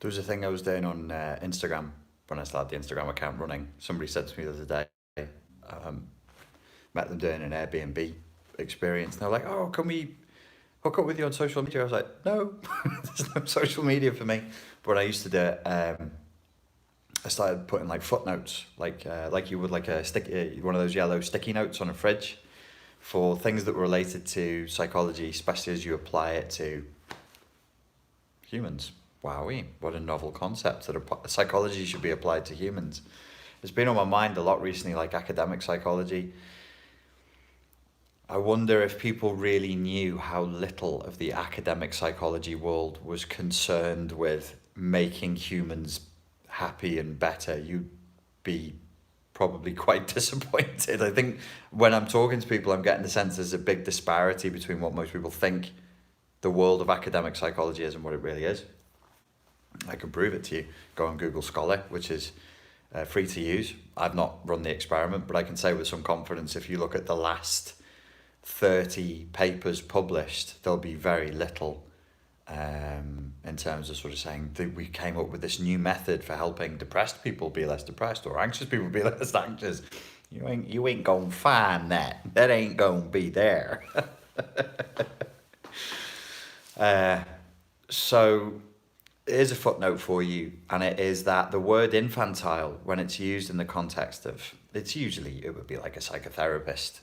There was a thing I was doing on Instagram when I started the Instagram account running. Somebody said to me the other day, um, met them doing an Airbnb experience. And they were like, "Oh, can we hook up with you on social media?" I was like, "No, there's no social media for me." But when I used to do it, I started putting like footnotes, like you would like a one of those yellow sticky notes on a fridge for things that were related to psychology, especially as you apply it to humans. Wowee, what a novel concept that psychology should be applied to humans. It's been on my mind a lot recently, like academic psychology. I wonder if people really knew how little of the academic psychology world was concerned with making humans happy and better. You'd be probably quite disappointed. I think when I'm talking to people, I'm getting the sense there's a big disparity between what most people think the world of academic psychology is and what it really is. I can prove it to you. Go on Google Scholar, which is free to use. I've not run the experiment, but I can say with some confidence, if you look at the last 30 papers published, there'll be very little in terms of sort of saying that we came up with this new method for helping depressed people be less depressed or anxious people be less anxious. You ain't gonna find that. That ain't gonna be there. So here's a footnote for you, and it is that the word infantile, when it's used in the context of, it would be like a psychotherapist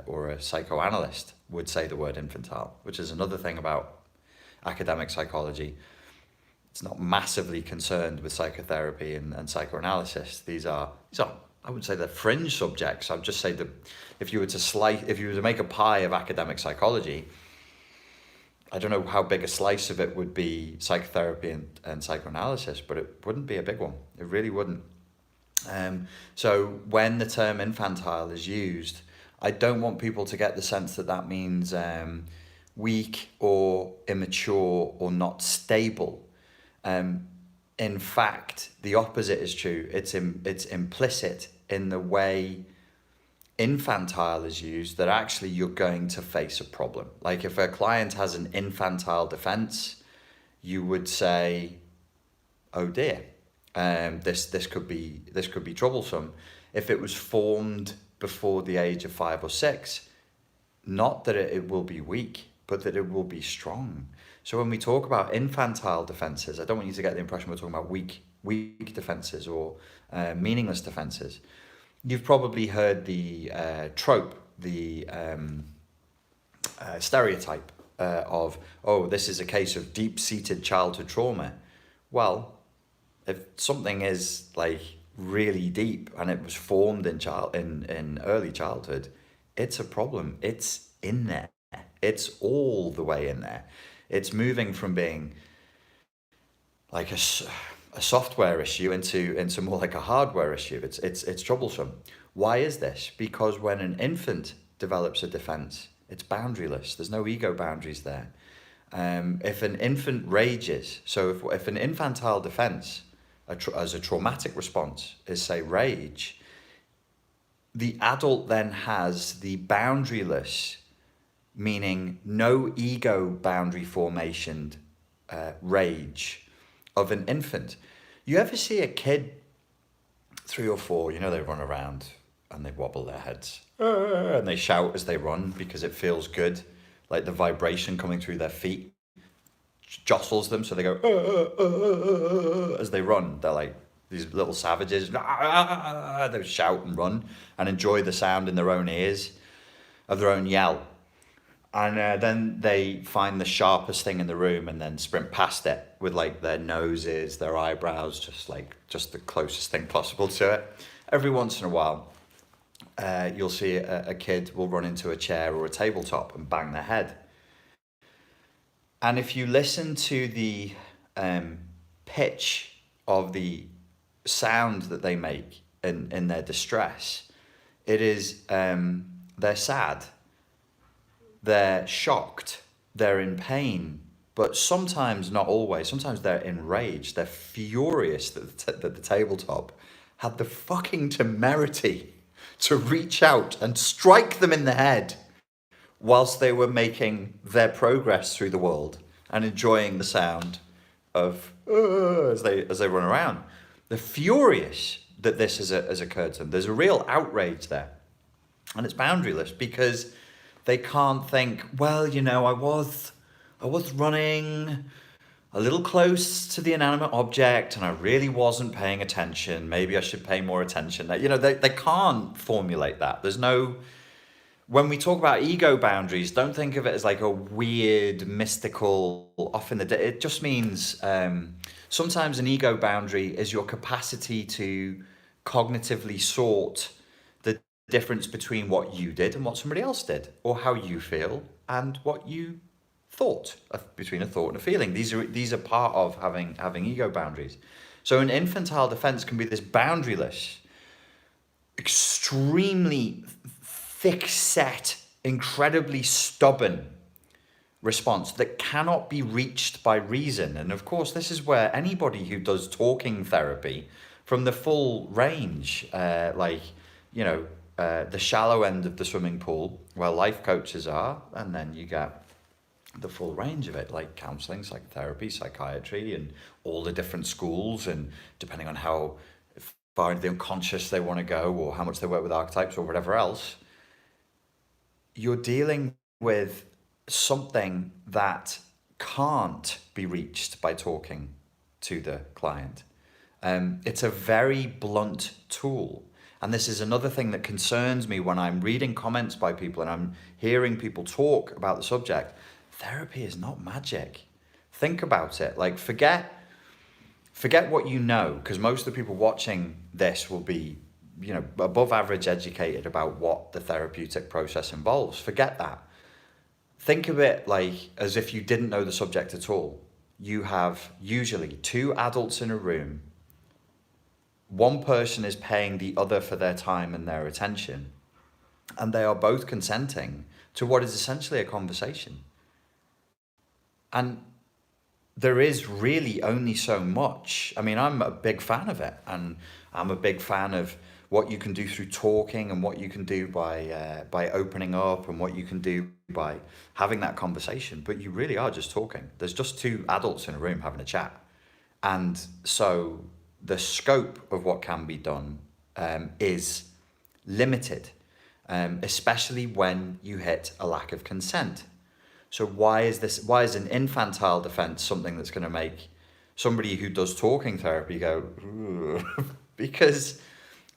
or a psychoanalyst would say the word infantile, which is another thing about academic psychology. It's not massively concerned with psychotherapy and psychoanalysis. These are, I wouldn't say they're fringe subjects. I'd just say that if you were to make a pie of academic psychology, I don't know how big a slice of it would be psychotherapy and psychoanalysis, but it wouldn't be a big one. It really wouldn't. So when the term infantile is used, I don't want people to get the sense that that means weak or immature or not stable. In fact, the opposite is true. It's implicit in the way infantile is used that actually you're going to face a problem. Like if a client has an infantile defense, you would say, "Oh dear, this could be troublesome." If it was formed before the age of 5 or 6, not that it will be weak, but that it will be strong. So when we talk about infantile defenses, I don't want you to get the impression we're talking about weak defenses or meaningless defenses. You've probably heard the trope, the stereotype of, "Oh, this is a case of deep-seated childhood trauma." Well, if something is like really deep and it was formed in early childhood, it's a problem. It's in there. It's all the way in there. It's moving from being like a software issue into more like a hardware issue. It's troublesome. Why is this? Because when an infant develops a defense, it's boundaryless. There's no ego boundaries there. If an infant rages, so if an infantile defense as a traumatic response is, say, rage, the adult then has the boundaryless, meaning no ego boundary formation rage of an infant. You ever see a kid, 3 or 4, they run around and they wobble their heads and they shout as they run because it feels good, like the vibration coming through their feet jostles them, so they go as they run. They're like these little savages. They shout and run and enjoy the sound in their own ears of their own yell. And then they find the sharpest thing in the room and then sprint past it with like their noses, their eyebrows, just the closest thing possible to it. Every once in a while, you'll see a kid will run into a chair or a tabletop and bang their head. And if you listen to the pitch of the sound that they make in their distress, it is they're sad. They're shocked, they're in pain, but sometimes, not always, sometimes they're enraged, they're furious that the tabletop had the fucking temerity to reach out and strike them in the head whilst they were making their progress through the world and enjoying the sound of as they run around. They're furious that this has occurred to them. There's a real outrage there, and it's boundaryless because they can't think, well, I was running a little close to the inanimate object and I really wasn't paying attention. Maybe I should pay more attention. They can't formulate that. There's no, when we talk about ego boundaries, don't think of it as like a weird, mystical, off in the day. It just means sometimes an ego boundary is your capacity to cognitively sort the difference between what you did and what somebody else did, or how you feel and what you thought, between a thought and a feeling. These are part of having ego boundaries. So an infantile defense can be this boundaryless, extremely thick set, incredibly stubborn response that cannot be reached by reason. And of course, this is where anybody who does talking therapy from the full range, the shallow end of the swimming pool where life coaches are, and then you get the full range of it, like counseling, psychotherapy, psychiatry, and all the different schools, and depending on how far into the unconscious they want to go, or how much they work with archetypes or whatever else, you're dealing with something that can't be reached by talking to the client. It's a very blunt tool. And this is another thing that concerns me when I'm reading comments by people and I'm hearing people talk about the subject. Therapy is not magic. Think about it. Like, forget what you know, because most of the people watching this will be, above average educated about what the therapeutic process involves. Forget that. Think of it like as if you didn't know the subject at all. You have usually two adults in a room. One person is paying the other for their time and their attention, and they are both consenting to what is essentially a conversation. And there is really only so much. I mean, I'm a big fan of it, and I'm a big fan of what you can do through talking, and what you can do by opening up, and what you can do by having that conversation. But you really are just talking. There's just two adults in a room having a chat. And so the scope of what can be done is limited, especially when you hit a lack of consent. So why is an infantile defense something that's going to make somebody who does talking therapy go, because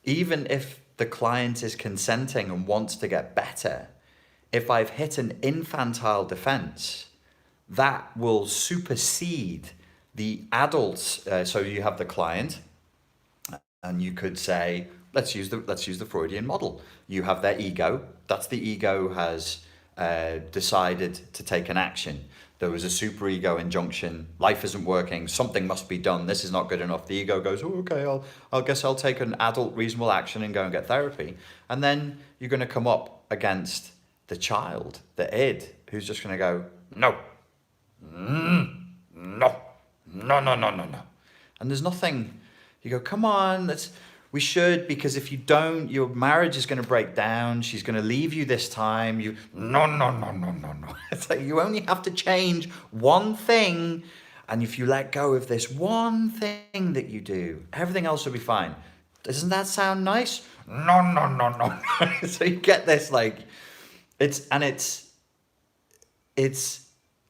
even if the client is consenting and wants to get better, if I've hit an infantile defense, that will supersede the adults. So you have the client, and you could say, let's use the Freudian model. You have their ego. That's the ego has decided to take an action. There was a superego injunction. Life isn't working. Something must be done. This is not good enough. The ego goes, oh, okay, I'll guess I'll take an adult reasonable action and go and get therapy. And then you're going to come up against the child, the id, who's just going to go, no, no, no, no, no, no, no. And there's nothing. You go, come on, we should, because if you don't, your marriage is going to break down. She's going to leave you this time. No, no, no, no, no, no. It's like you only have to change one thing. And if you let go of this one thing that you do, everything else will be fine. Doesn't that sound nice? No, no, no, no. So you get this, like,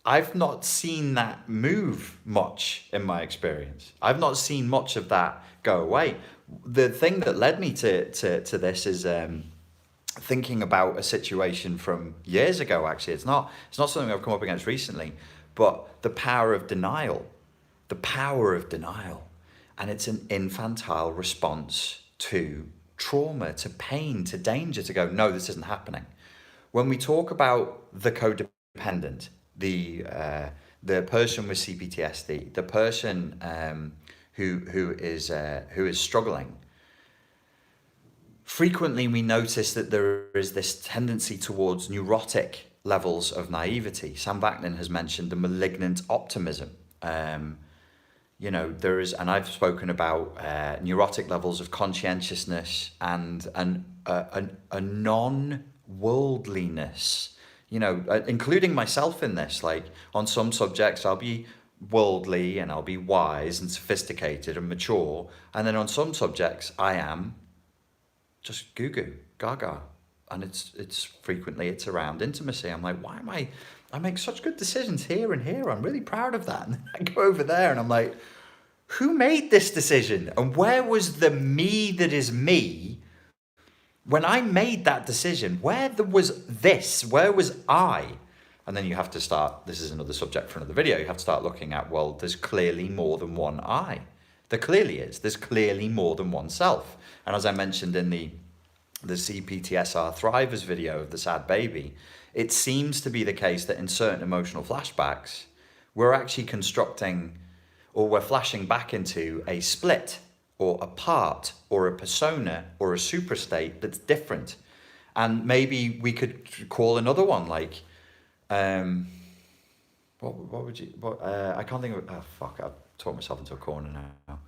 I've not seen that move much in my experience. I've not seen much of that go away. The thing that led me to this is thinking about a situation from years ago. Actually, it's not something I've come up against recently, but the power of denial, and it's an infantile response to trauma, to pain, to danger. To go, no, this isn't happening. When we talk about the codependent, the person with CPTSD, the person who is struggling, frequently we notice that there is this tendency towards neurotic levels of naivety. Sam Vaknin has mentioned the malignant optimism. There is, and I've spoken about neurotic levels of conscientiousness and a non-worldliness. Including myself in this. Like, on some subjects, I'll be worldly and I'll be wise and sophisticated and mature. And then on some subjects, I am just goo goo, gaga. And it's frequently it's around intimacy. I'm like, why am I make such good decisions here and here. I'm really proud of that. And then I go over there and I'm like, who made this decision? And where was the me that is me when I made that decision? Where was this? Where was I? And then you have to start, this is another subject for another video, you have to start looking at, well, there's clearly more than one I. There clearly is. There's clearly more than one self. And as I mentioned in the CPTSR Thrivers video of the sad baby, it seems to be the case that in certain emotional flashbacks, we're actually constructing, or we're flashing back into a split or a part or a persona or a superstate that's different. And maybe we could call another one like, what would you, I can't think of, oh fuck, I've talked myself into a corner now.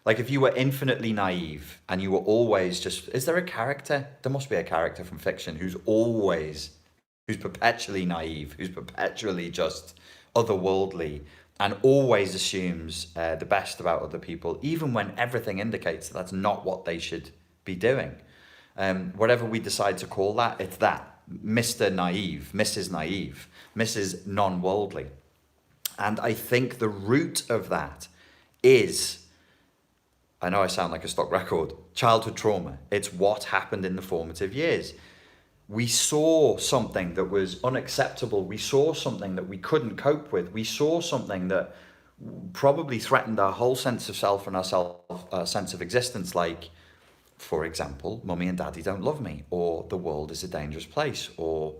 Like if you were infinitely naive and you were always just, is there a character? There must be a character from fiction who's perpetually naive, who's perpetually just otherworldly and always assumes the best about other people, even when everything indicates that that's not what they should be doing. Whatever we decide to call that, it's that. Mr. Naive, Mrs. Naive, Mrs. Non-worldly. And I think the root of that is, I know I sound like a stock record, childhood trauma. It's what happened in the formative years. We saw something that was unacceptable. We saw something that we couldn't cope with. We saw something that probably threatened our whole sense of self and our sense of existence, like, for example, mummy and daddy don't love me, or the world is a dangerous place, or,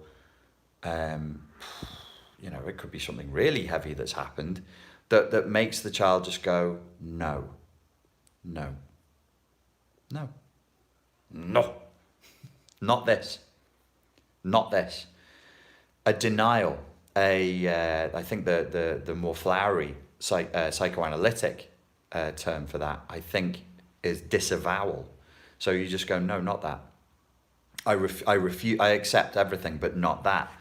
it could be something really heavy that's happened that makes the child just go, no, no, no, no, not this, not this. A denial, I think the more flowery psychoanalytic term for that, I think, is disavowal. So you just go, no, not that. I refuse. I accept everything, but not that.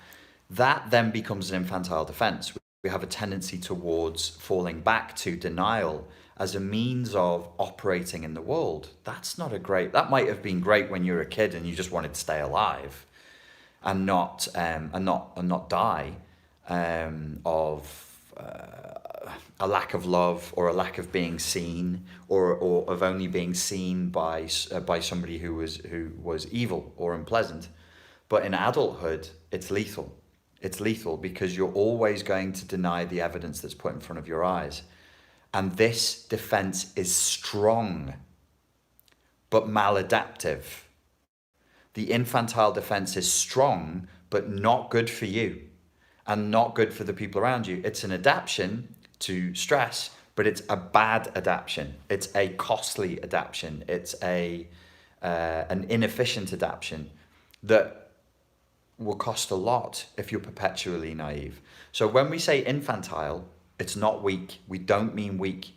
That then becomes an infantile defense. We have a tendency towards falling back to denial as a means of operating in the world. That might have been great when you were a kid and you just wanted to stay alive and not die of a lack of love or a lack of being seen or of only being seen by somebody who was evil or unpleasant. But in adulthood, it's lethal. It's lethal because you're always going to deny the evidence that's put in front of your eyes. And this defense is strong, but maladaptive. The infantile defense is strong, but not good for you and not good for the people around you. It's an adaptation to stress, but it's a bad adaptation. It's a costly adaptation. It's an inefficient adaptation that will cost a lot if you're perpetually naive. So when we say infantile, it's not weak. We don't mean weak.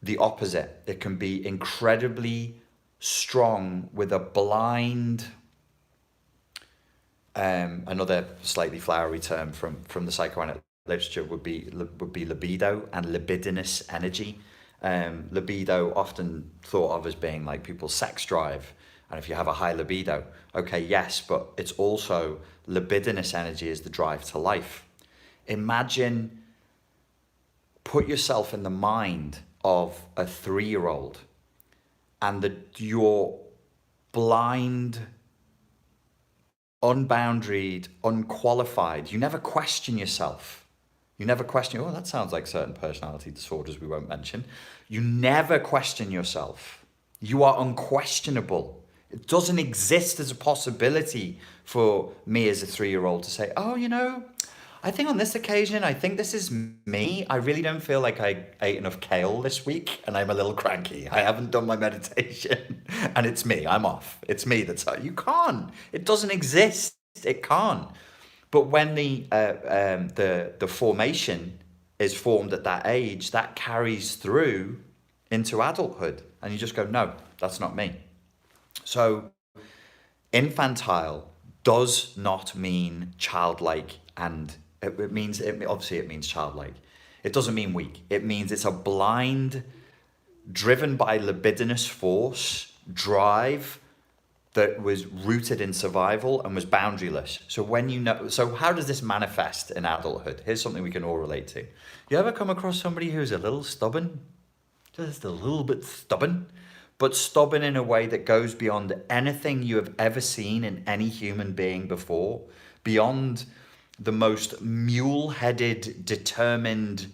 The opposite. It can be incredibly strong with a blind, another slightly flowery term from the psychoanalytic literature would be libido and libidinous energy. Libido often thought of as being like people's sex drive. And if you have a high libido, okay, yes, but it's also libidinous energy is the drive to life. Imagine, put yourself in the mind of a 3-year-old and your blind, unboundaried, unqualified, you never question yourself. You never question, oh, that sounds like certain personality disorders we won't mention. You never question yourself. You are unquestionable. It doesn't exist as a possibility for me as a 3-year-old to say, oh, I think on this occasion, I think this is me. I really don't feel like I ate enough kale this week and I'm a little cranky. I haven't done my meditation and it's me. I'm off. It's me that's, you can't. It doesn't exist. It can't. But when the formation is formed at that age, that carries through into adulthood. And you just go, no, that's not me. So infantile does not mean childlike, and it means childlike. It doesn't mean weak. It means it's a blind, driven by libidinous force, drive that was rooted in survival and was boundaryless. So how does this manifest in adulthood? Here's something we can all relate to. You ever come across somebody who's a little stubborn? Just a little bit stubborn, but stubborn in a way that goes beyond anything you have ever seen in any human being before, beyond the most mule-headed, determined,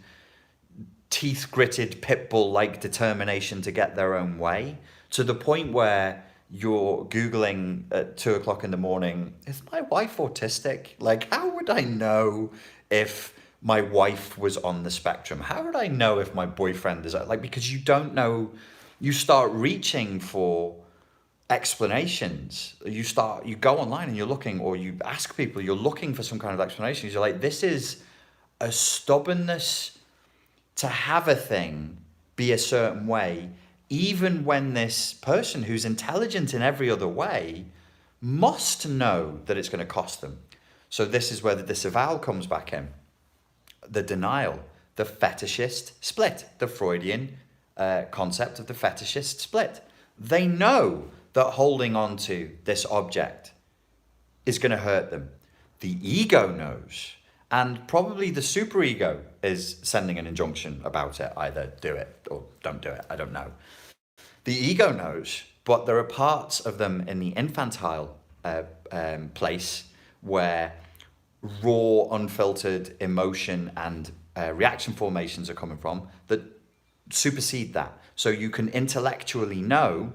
teeth-gritted, pit bull-like determination to get their own way, to the point where you're Googling at 2 o'clock in the morning, is my wife autistic? Like, how would I know if my wife was on the spectrum? How would I know if my boyfriend is like, because you don't know, you start reaching for explanations. You go online and you're looking, or you ask people, you're looking for some kind of explanations. You're like, this is a stubbornness to have a thing be a certain way, even when this person who's intelligent in every other way must know that it's going to cost them. So this is where the disavowal comes back in. The denial, the fetishist split, the Freudian concept of the fetishist split. They know that holding on to this object is going to hurt them. The ego knows, and probably the superego is sending an injunction about it. Either do it or don't do it. I don't know. The ego knows, but there are parts of them in the infantile place where raw, unfiltered emotion and reaction formations are coming from that supersede that. So you can intellectually know,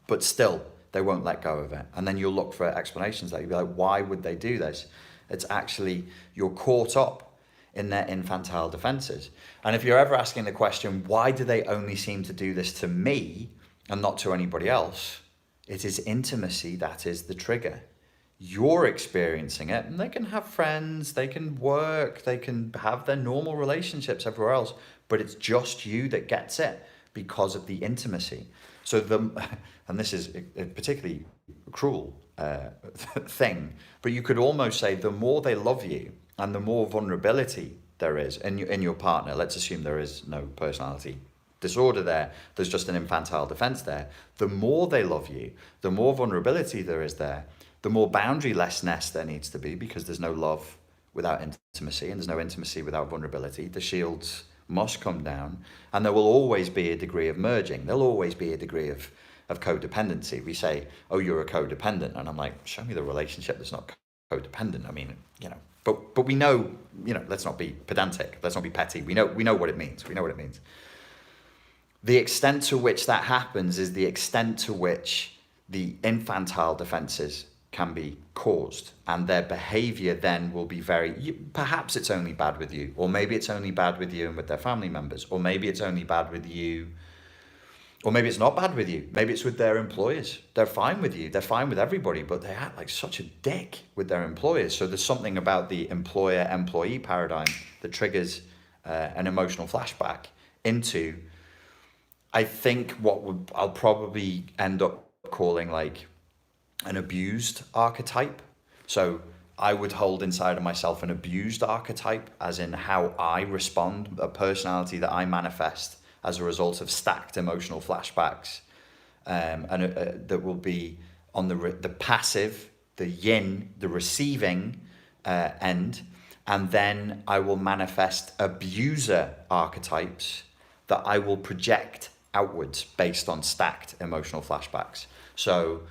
but still they won't let go of it. And then you'll look for explanations. Like, you'll be like, why would they do this? It's actually, you're caught up in their infantile defenses. And if you're ever asking the question, why do they only seem to do this to me and not to anybody else? It is intimacy that is the trigger. You're experiencing it, and they can have friends, they can work, they can have their normal relationships everywhere else, but it's just you that gets it because of the intimacy. So and this is a particularly cruel thing, but you could almost say the more they love you and the more vulnerability there is in your partner, let's assume there is no personality disorder there, there's just an infantile defense there, the more they love you, the more vulnerability there is there, the more boundarylessness there needs to be, because there's no love without intimacy, and there's no intimacy without vulnerability. The shields must come down, and there will always be a degree of merging. There'll always be a degree of codependency. We say, oh, you're a codependent, and I'm like, show me the relationship that's not codependent. I mean, but we know, let's not be pedantic, let's not be petty. We know what it means. We know what it means. The extent to which that happens is the extent to which the infantile defenses can be caused, and their behavior then will be perhaps it's only bad with you, or maybe it's only bad with you and with their family members, or maybe it's only bad with you, or maybe it's not bad with you, maybe it's with their employers. They're fine with you, they're fine with everybody, but they act like such a dick with their employers. So there's something about the employer-employee paradigm that triggers an emotional flashback into, I think, I'll probably end up calling like an abused archetype. So I would hold inside of myself an abused archetype, as in how I respond, a personality that I manifest as a result of stacked emotional flashbacks, and that will be on the passive, the yin, the receiving end, and then I will manifest abuser archetypes that I will project outwards based on stacked emotional flashbacks. So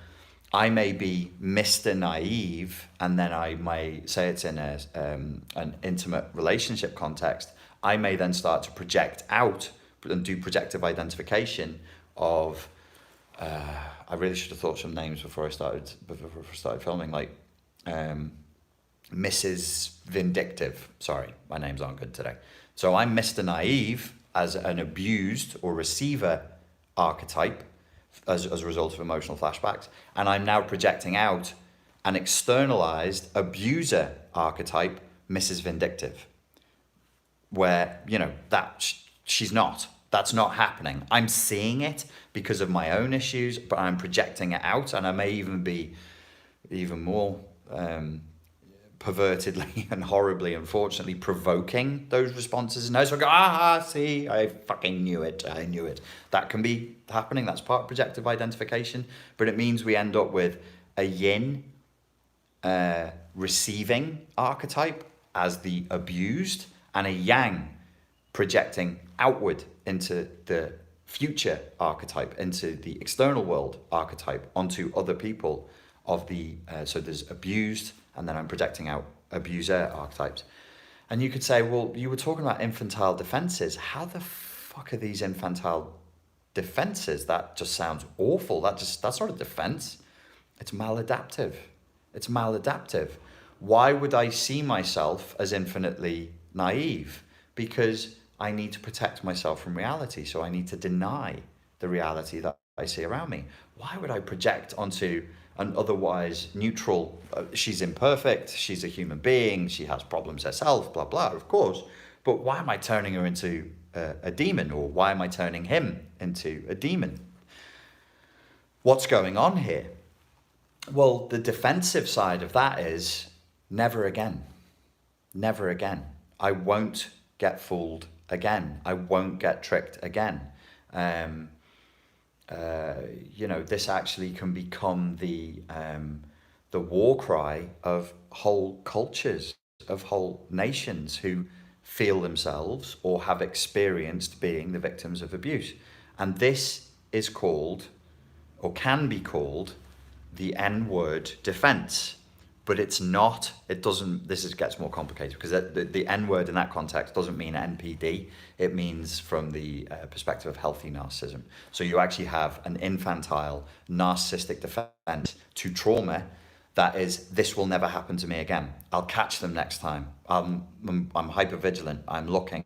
I may be Mr. Naive, and then I may say it's in an intimate relationship context. I may then start to project out and do projective identification of, I really should have thought some names before I started filming, like Mrs. Vindictive. Sorry, my names aren't good today. So I'm Mr. Naive as an abused or receiver archetype, as a result of emotional flashbacks, and I'm now projecting out an externalized abuser archetype, Mrs. Vindictive, where that's not happening. I'm seeing it because of my own issues, but I'm projecting it out, and I may even be even more pervertedly and horribly, unfortunately, provoking those responses. And I go, ah, see, I fucking knew it. I knew it. That can be happening. That's part of projective identification. But it means we end up with a yin receiving archetype as the abused, and a yang projecting outward into the future archetype, into the external world archetype, onto other people of the so there's abused, and then I'm projecting out abuser archetypes. And you could say, well, you were talking about infantile defenses. How the fuck are these infantile defenses? That just sounds awful. That's not a defense. It's maladaptive. It's maladaptive. Why would I see myself as infinitely naive? Because I need to protect myself from reality. So I need to deny the reality that I see around me. Why would I project onto an otherwise neutral, she's imperfect, she's a human being, she has problems herself, blah, blah, of course. But why am I turning her into a demon? Or why am I turning him into a demon? What's going on here? Well, the defensive side of that is never again. Never again. I won't get fooled again. I won't get tricked again. This actually can become the war cry of whole cultures, of whole nations who feel themselves or have experienced being the victims of abuse. And this is called, or can be called, the N-word defense. But it's not, it doesn't, gets more complicated, because the N-word in that context doesn't mean NPD. It means from the perspective of healthy narcissism. So you actually have an infantile narcissistic defense to trauma that is, this will never happen to me again. I'll catch them next time. I'm hypervigilant. I'm looking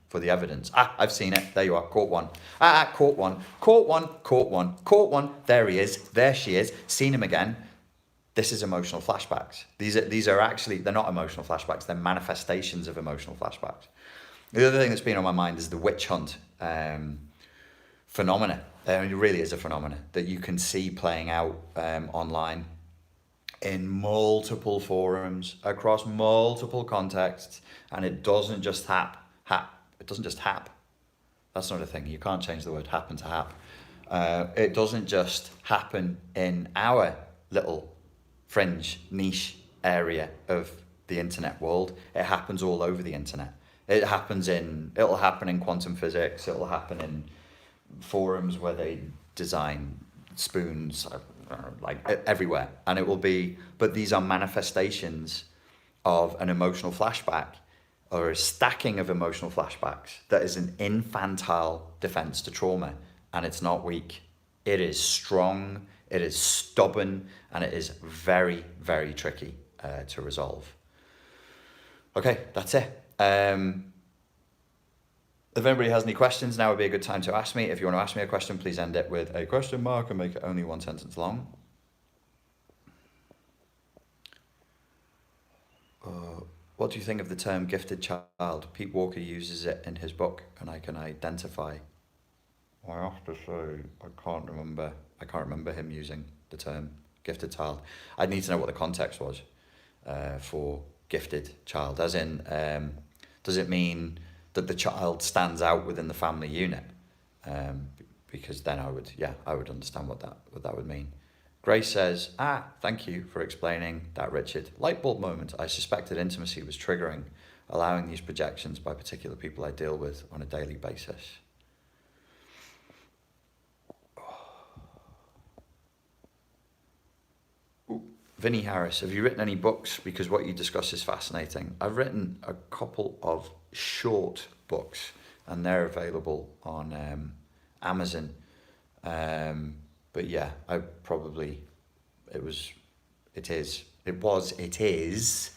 for the evidence. I've seen it. There you are. Caught one. Caught one. Caught one. Caught one. Caught one. There he is. There she is. Seen him again. This is emotional flashbacks. These are actually, they're not emotional flashbacks. They're manifestations of emotional flashbacks. The other thing that's been on my mind is the witch hunt phenomena. It really is a phenomena that you can see playing out online in multiple forums across multiple contexts, and it doesn't just it doesn't just hap. That's not a thing. You can't change the word happen to hap. It doesn't just happen in our little fringe niche area of the internet world. It happens all over the internet. It'll happen in quantum physics. It'll happen in forums where they design spoons, like everywhere. And it will be, but these are manifestations of an emotional flashback, or a stacking of emotional flashbacks that is an infantile defense to trauma. And it's not weak. It is strong, it is stubborn, and it is very, very tricky to resolve. Okay, that's it. If anybody has any questions, now would be a good time to ask me. If you want to ask me a question, please end it with a question mark and make it only one sentence long. What do you think of the term gifted child? Pete Walker uses it in his book, and I can identify. I have to say, I can't remember him using the term gifted child. I'd need to know what the context was for gifted child. As in, does it mean that the child stands out within the family unit? Because then I would understand what that would mean. Grace says, thank you for explaining that, Richard. Light bulb moment. I suspected intimacy was triggering, allowing these projections by particular people I deal with on a daily basis. Vinnie Harris, have you written any books? Because what you discuss is fascinating. I've written a couple of short books, and they're available on Amazon. But yeah, it is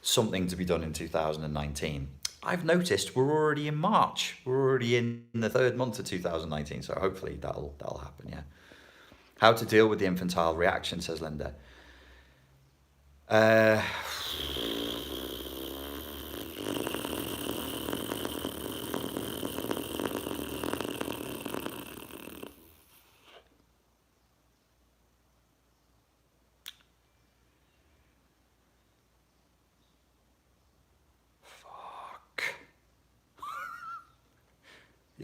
something to be done in 2019. I've noticed we're already in March. We're already in the third month of 2019. So hopefully that'll happen. Yeah. How to deal with the infantile reaction, says Linda.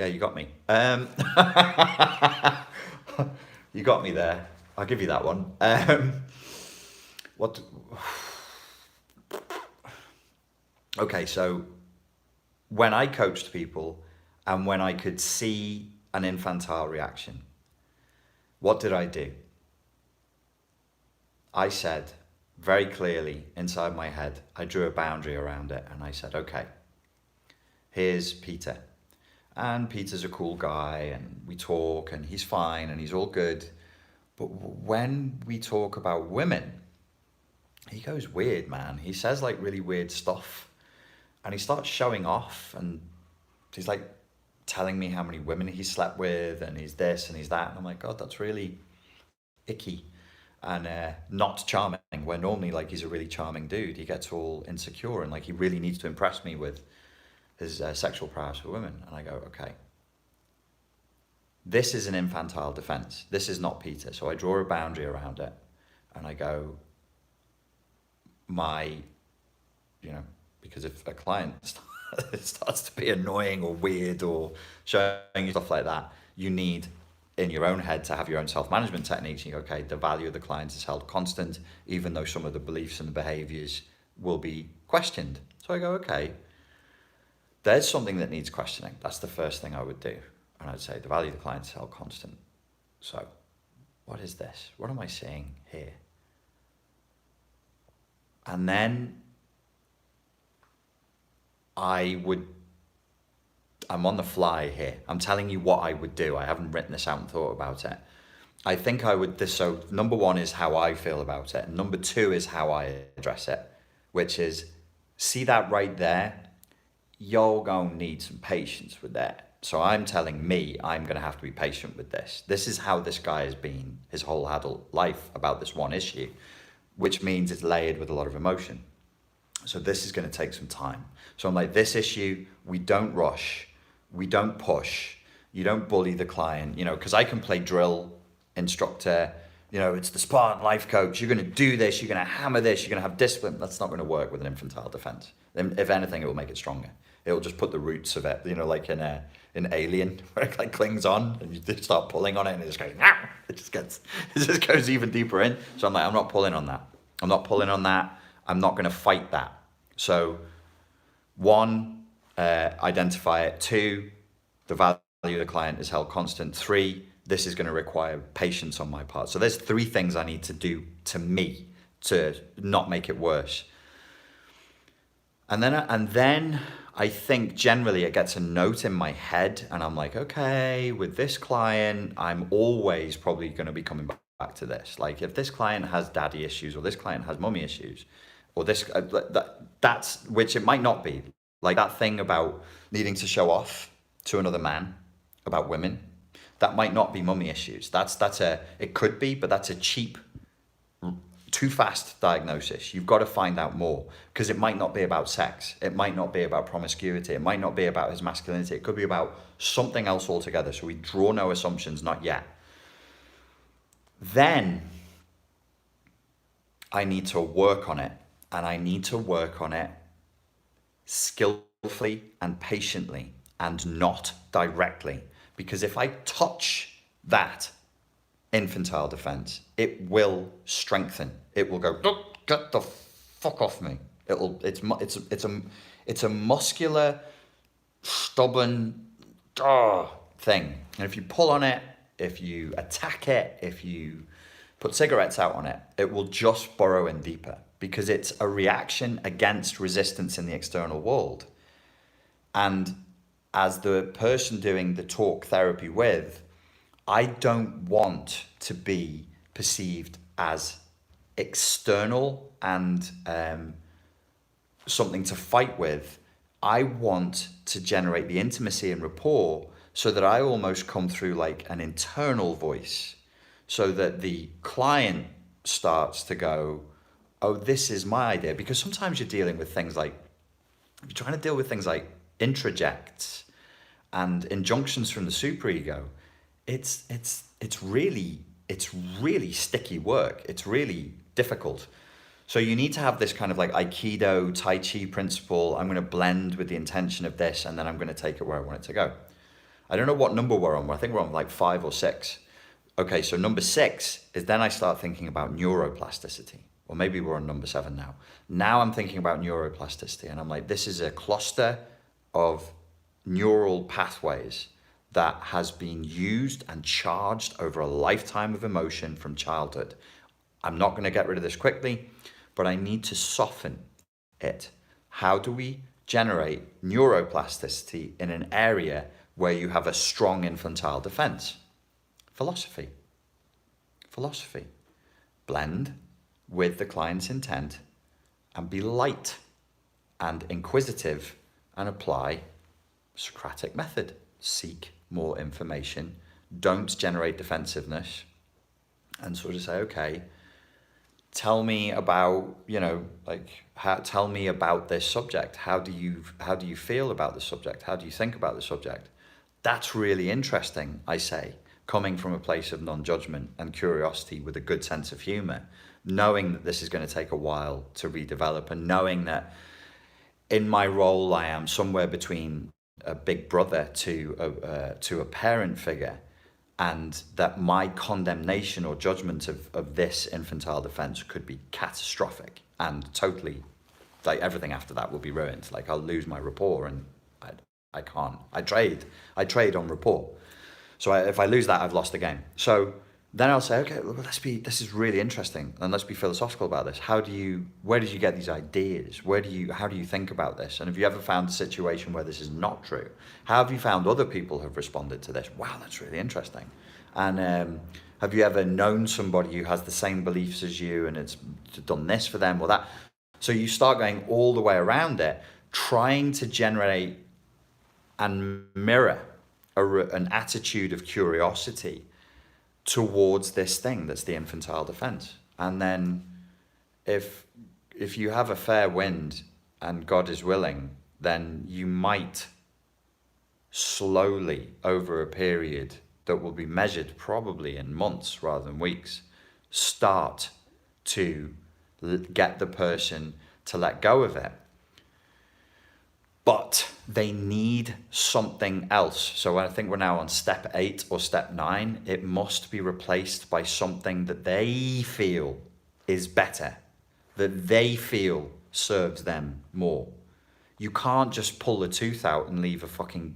Yeah, you got me. You got me there. I'll give you that one. What? Okay, so when I coached people and when I could see an infantile reaction, what did I do? I said very clearly inside my head, I drew a boundary around it and I said, okay, here's Peter. And Peter's a cool guy and we talk and he's fine and he's all good. But when we talk about women, he goes weird, man. He says like really weird stuff and he starts showing off and he's like telling me how many women he slept with and he's this and he's that. And I'm like, God, that's really icky and not charming, where normally like he's a really charming dude. He gets all insecure and like he really needs to impress me with his sexual prowess for women. And I go, okay, this is an infantile defense. This is not Peter. So I draw a boundary around it and I go, because if a client starts to be annoying or weird or showing you stuff like that, you need in your own head to have your own self-management techniques. You go, okay, the value of the client is held constant, even though some of the beliefs and the behaviors will be questioned. So I go, okay, there's something that needs questioning. That's the first thing I would do. And I'd say the value of the client is held constant. So what is this? What am I saying here? And then I'm on the fly here. I'm telling you what I would do. I haven't written this out and thought about it. I think I would, so number one is how I feel about it. And number two is how I address it, which is, see that right there? You're going to need some patience with that. So I'm telling me I'm going to have to be patient with this. This is how this guy has been his whole adult life about this one issue, which means it's layered with a lot of emotion. So this is going to take some time. So I'm like, this issue, we don't rush, we don't push, you don't bully the client, because I can play drill instructor, it's the Spartan life coach, you're going to do this, you're going to hammer this, you're going to have discipline. That's not going to work with an infantile defense. If anything, it will make it stronger. It will just put the roots of it, like in Alien, where it like clings on and you just start pulling on it and it just goes, it just goes even deeper in. So I'm like, I'm not pulling on that. I'm not going to fight that. So one, identify it. Two, the value of the client is held constant. Three, this is going to require patience on my part. So there's three things I need to do to me to not make it worse. And then I think generally it gets a note in my head and I'm like, okay, with this client, I'm always probably going to be coming back to this. Like if this client has daddy issues or this client has mummy issues or this, that's, which it might not be. Like that thing about needing to show off to another man about women, that might not be mummy issues. It could be, but that's a cheap, too fast diagnosis. You've got to find out more because it might not be about sex. It might not be about promiscuity. It might not be about his masculinity. It could be about something else altogether. So we draw no assumptions, not yet. Then I need to work on it, and I need to work on it skillfully and patiently and not directly. Because if I touch that infantile defense, it will strengthen. It will go, get the fuck off me. It's a muscular, stubborn thing. And if you pull on it, if you attack it, if you put cigarettes out on it, it will just burrow in deeper because it's a reaction against resistance in the external world. And as the person doing the talk therapy with, I don't want to be perceived as external and something to fight with. I want to generate the intimacy and rapport so that I almost come through like an internal voice so that the client starts to go, oh, this is my idea. Because sometimes you're dealing with things like, you're trying to deal with things like introjects and injunctions from the superego. It's really sticky work. It's really difficult. So you need to have this kind of like Aikido, Tai Chi principle. I'm going to blend with the intention of this, and then I'm going to take it where I want it to go. I don't know what number we're on. I think we're on like 5 or 6. Okay, so number 6 is then I start thinking about neuroplasticity. Or maybe we're on number 7 now. Now I'm thinking about neuroplasticity, and I'm like, this is a cluster of neural pathways that has been used and charged over a lifetime of emotion from childhood. I'm not going to get rid of this quickly, but I need to soften it. How do we generate neuroplasticity in an area where you have a strong infantile defense? Philosophy. Blend with the client's intent and be light and inquisitive and apply Socratic method. Seek more information. Don't generate defensiveness, and sort of say, okay, tell me about, tell me about this subject. How do you feel about the subject? How do you think about the subject? That's really interesting, I say, coming from a place of non-judgment and curiosity with a good sense of humor, knowing that this is going to take a while to redevelop, and knowing that in my role, I am somewhere between a big brother to a parent figure, and that my condemnation or judgment of this infantile defense could be catastrophic and totally, like, everything after that will be ruined. Like, I'll lose my rapport, and I can't. I trade on rapport. So if I lose that, I've lost the game. So then I'll say, okay, well, this is really interesting, and let's be philosophical about this. Where did you get these ideas? How do you think about this? And have you ever found a situation where this is not true? How have you found other people have responded to this? Wow, that's really interesting. And have you ever known somebody who has the same beliefs as you, and it's done this for them or that? So you start going all the way around it, trying to generate and mirror an attitude of curiosity towards this thing that's the infantile defense. And then if you have a fair wind and God is willing, then you might slowly, over a period that will be measured probably in months rather than weeks, start to get the person to let go of it. But they need something else. So I think we're now on step 8 or step 9. It must be replaced by something that they feel is better, that they feel serves them more. You can't just pull a tooth out and leave a fucking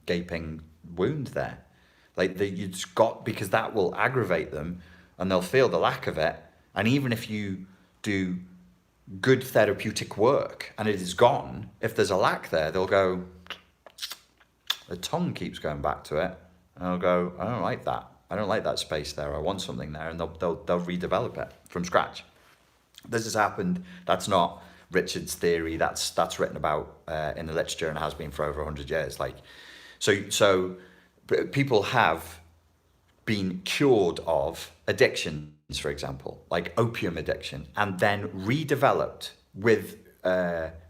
gaping wound there. You just because that will aggravate them, and they'll feel the lack of it. And even if you do good therapeutic work and it is gone, if there's a lack there, they'll go, the tongue keeps going back to it, and I'll go, I don't like that space there, I want something there, and they'll redevelop it from scratch. This has happened. That's not Richard's theory, that's written about in the literature, and has been for over 100 years. So people have been cured of addictions, for example, like opium addiction, and then redeveloped with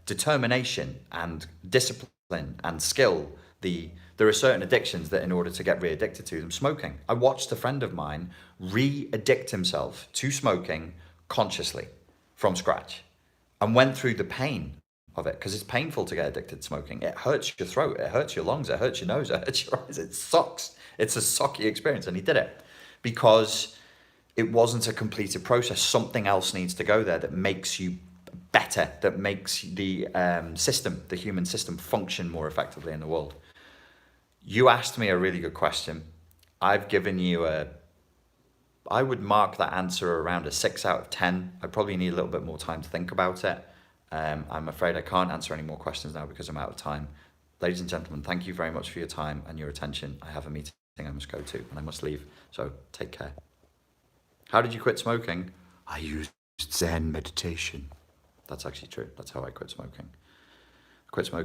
determination and discipline and skill. There are certain addictions that, in order to get re-addicted to them, smoking. I watched a friend of mine re-addict himself to smoking consciously from scratch, and went through the pain of it, because it's painful to get addicted to smoking. It hurts your throat, it hurts your lungs, it hurts your nose, it hurts your eyes. It sucks. It's a sucky experience, and he did it because it wasn't a completed process. Something else needs to go there that makes you better, that makes the human system, function more effectively in the world. You asked me a really good question. I've given you I would mark that answer around a 6 out of 10. I probably need a little bit more time to think about it. I'm afraid I can't answer any more questions now because I'm out of time. Ladies and gentlemen, thank you very much for your time and your attention. I have a meeting I must go to, and I must leave, so take care. How did you quit smoking? I used Zen meditation. That's actually true. That's how I quit smoking. I quit smoking